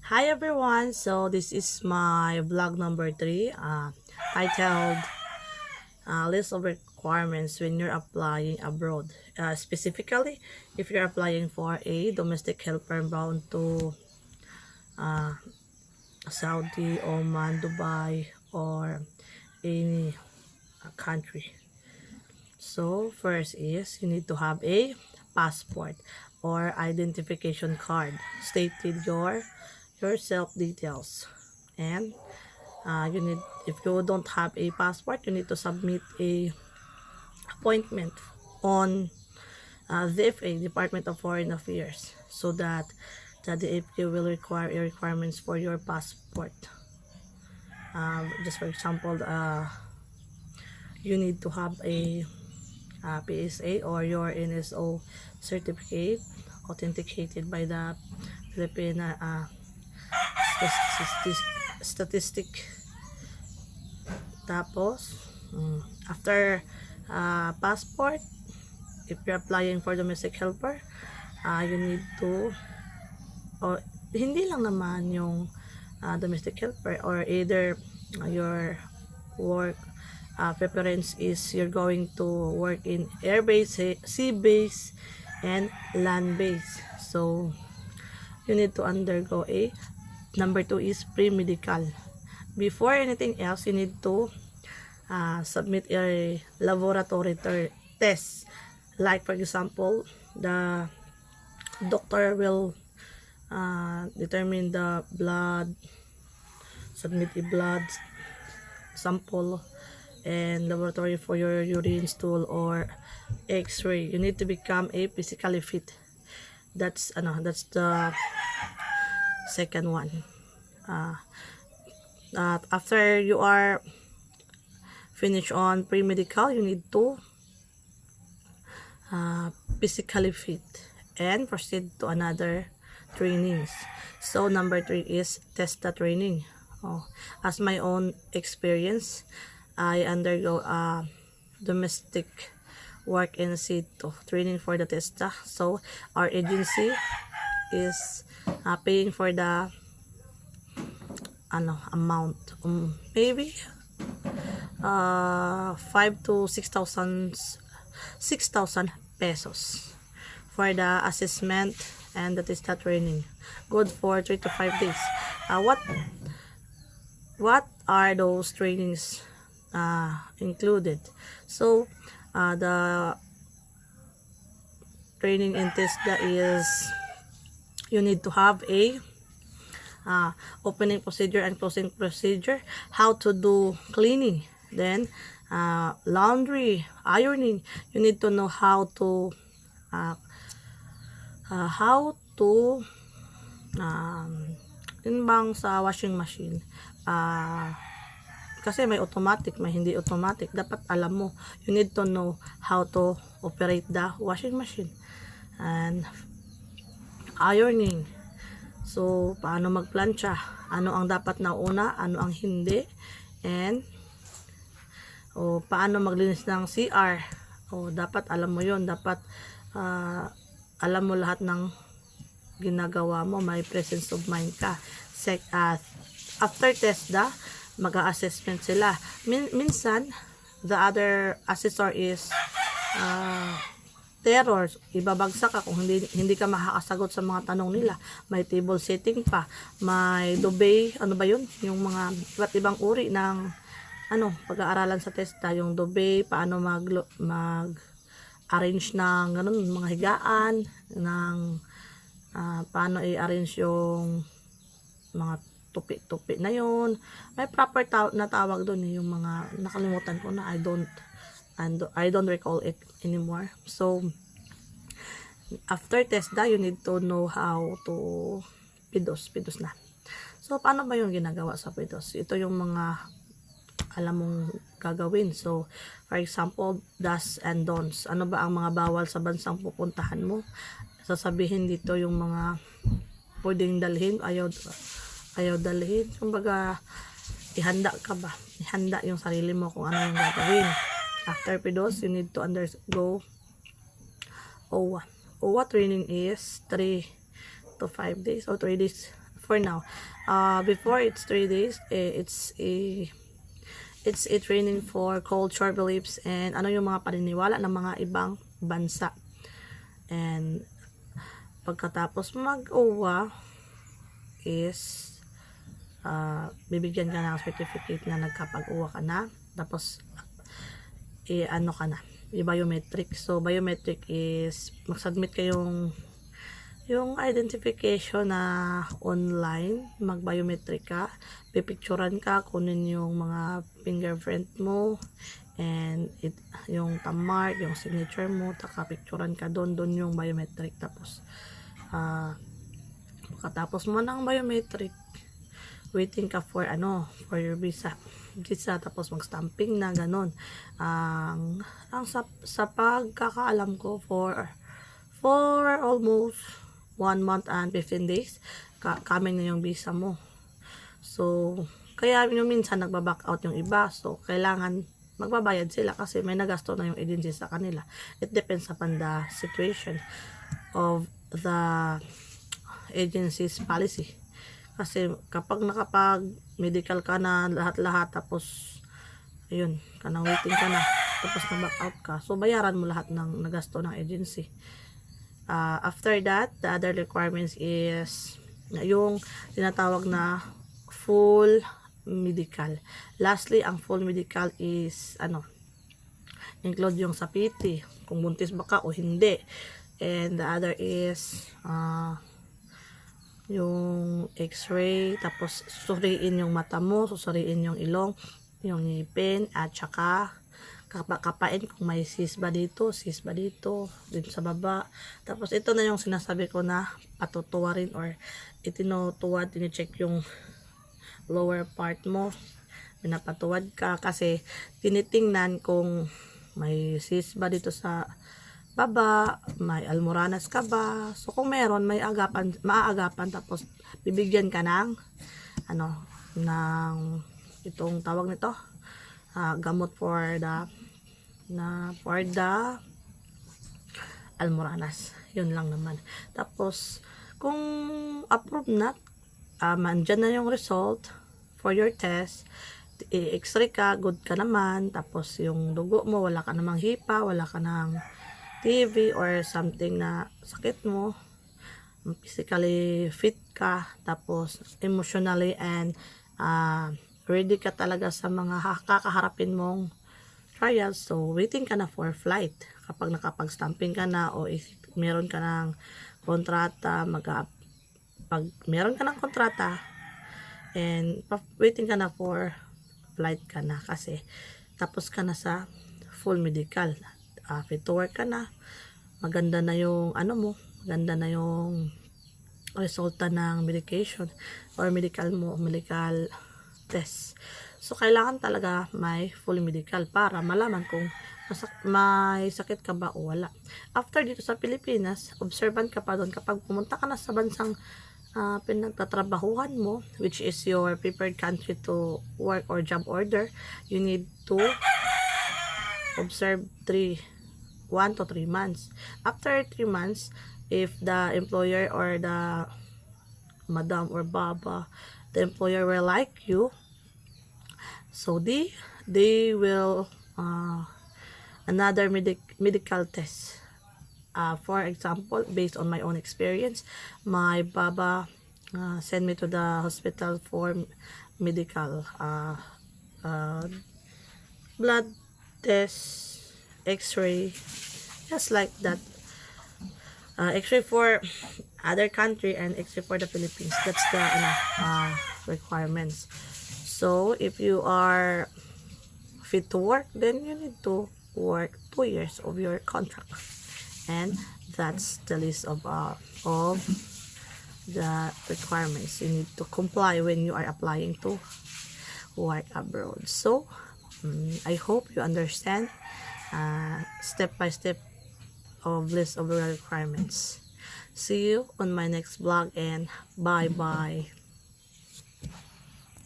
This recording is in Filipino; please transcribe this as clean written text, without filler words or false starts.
Hi everyone, so this is my vlog number 3 titled List of Requirements when you're applying abroad. Specifically, if you're applying for a domestic helper bound to uh, Saudi, Oman, Dubai, or any country. So first is you need to have a passport or identification card stated your self details, and you need, if you don't have a passport, you need to submit a appointment on DFA, Department of Foreign Affairs, so that the DFA will require a requirements for your passport. Just for example, you need to have a PSA or your NSO certificate authenticated by the Philippine statistic. Tapos after passport, if you're applying for domestic helper, you need to, or hindi lang naman yung domestic helper, or either your work preference is you're going to work in air base, sea base, and land base. So you need to undergo a number 2 is pre-medical. Before anything else, you need to submit a laboratory test. Like for example, the doctor will determine the blood, submit a blood sample, and laboratory for your urine stool or x-ray. You need to become a physically fit. That's the second one. After you are finished on pre-medical, you need to physically fit and proceed to another trainings. So number 3 is TESTA training. As my own experience, I undergo domestic work in situ training for the TESTA. So our agency is paying for the amount, maybe 5 to 6,000 pesos for the assessment and the TESTA training. Good for 3 to 5 days. What are those trainings included? So the training in TESTA is you need to have a opening procedure and closing procedure, how to do cleaning, then laundry, ironing. You need to know how to yun bang sa washing machine, kasi may automatic, may hindi automatic. Dapat alam mo, you need to know how to operate the washing machine. And ironing, so paano magplancha, ano ang dapat na una, ano ang hindi, and paano maglinis ng CR. Dapat alam mo yon, dapat alam mo lahat ng ginagawa mo, may presence of mind ka. After TESDA, mag-assessment sila. Minsan the other assessor is terror, ibabagsak ka kung hindi ka makakasagot sa mga tanong nila. May table setting pa, may dubay, ano ba yun, yung mga iba't ibang uri ng pag-aaralan sa TESDA, yung dubay, paano mag-arrange ng ganun, mga higaan, ng paano i-arrange yung mga tupi-tupi na yun. May proper na tawag doon, yung mga nakalimutan ko na, I don't recall it anymore. So after TESDA, you need to know how to pidos na. So paano ba yung ginagawa sa pidos? Ito yung mga alam mong gagawin. So for example, do's and don'ts. Ano ba ang mga bawal sa bansang pupuntahan mo? Sasabihin dito yung mga pwedeng dalhin, ayaw dalhin. Kumbaga, ihanda ka ba? Ihanda yung sarili mo kung ano yung gagawin. After PIDOS, you need to undergo OWA. OWA training is 3 to 5 days or 3 days, for now. Before it's 3 days, it's a training for culture beliefs and ano yung mga paniniwala ng mga ibang bansa. And pagkatapos mag-OWA is bibigyan ka ng certificate na nagkapag-OWA ka na. Tapos ano ka na, i-biometric. So biometric is mag-submit kayong yung identification na online, mag-biometric ka, pipicturan ka, kunin yung mga fingerprint mo, and yung thumbmark, yung signature mo, picturan ka doon yung biometric. Tapos, pagkatapos mo ng biometric, waiting ka for your visa, tapos mag-stamping na, ganun. Sa pagkakaalam ko, for almost 1 month and 15 days, coming na yung visa mo. So, kaya yung minsan nagbaback out yung iba. So, kailangan magbabayad sila kasi may nagasto na yung agency sa kanila. It depends upon the situation of the agency's policy. Kasi kapag nakapag-medical ka na lahat-lahat, tapos ayun, kanang waiting ka na, tapos na-back out ka, so bayaran mo lahat ng nagasto ng agency. After that, the other requirements is yung tinatawag na full medical. Lastly, ang full medical is include yung sa PT, kung buntis ba ka o hindi. And the other is yung x-ray, tapos susuriin yung mata mo, susuriin yung ilong, yung ngipin, at saka kapain kung may cyst ba dito, din sa baba. Tapos ito na yung sinasabi ko na patutuwarin or itinutuwad, tinicheck yung lower part mo, pinapatuwad ka kasi tinitingnan kung may cyst ba dito sa baba, may almoranas ka ba. So kung meron, maaagapan, tapos bibigyan ka ng ng itong tawag nito, gamot for the almoranas. Yun lang naman. Tapos kung approved na, andyan na yung result for your test, i-x-ray ka, good ka naman, tapos yung dugo mo, wala ka namang hipa, wala ka ng TB or something na sakit mo, physically fit ka, tapos emotionally and ready ka talaga sa mga kakaharapin mong trials. So waiting ka na for flight. Kapag nakapag-stamping ka na o meron ka ng kontrata, pag meron ka ng kontrata and waiting ka na for flight ka na kasi tapos ka na sa full medical. Fit to work ka na, maganda na yung maganda na yung resulta ng medication or medical test. So kailangan talaga may full medical para malaman kung may sakit ka ba o wala. After dito sa Pilipinas, observant ka pa doon kapag pumunta ka na sa bansang pinagtatrabahuhan mo, which is your preferred country to work or job order. You need to observe 1 to 3 months. After 3 months, if the employer or the madam or baba, the employer will like you, so they will another medical test. For example, based on my own experience, my baba sent me to the hospital for medical blood test, x-ray, just like that. X-ray for other country and x-ray for the Philippines. That's the requirements. So if you are fit to work, then you need to work 2 years of your contract, and that's the list of the requirements you need to comply when you are applying to work abroad. So I hope you understand step by step of list of requirements. See you on my next vlog, and bye bye.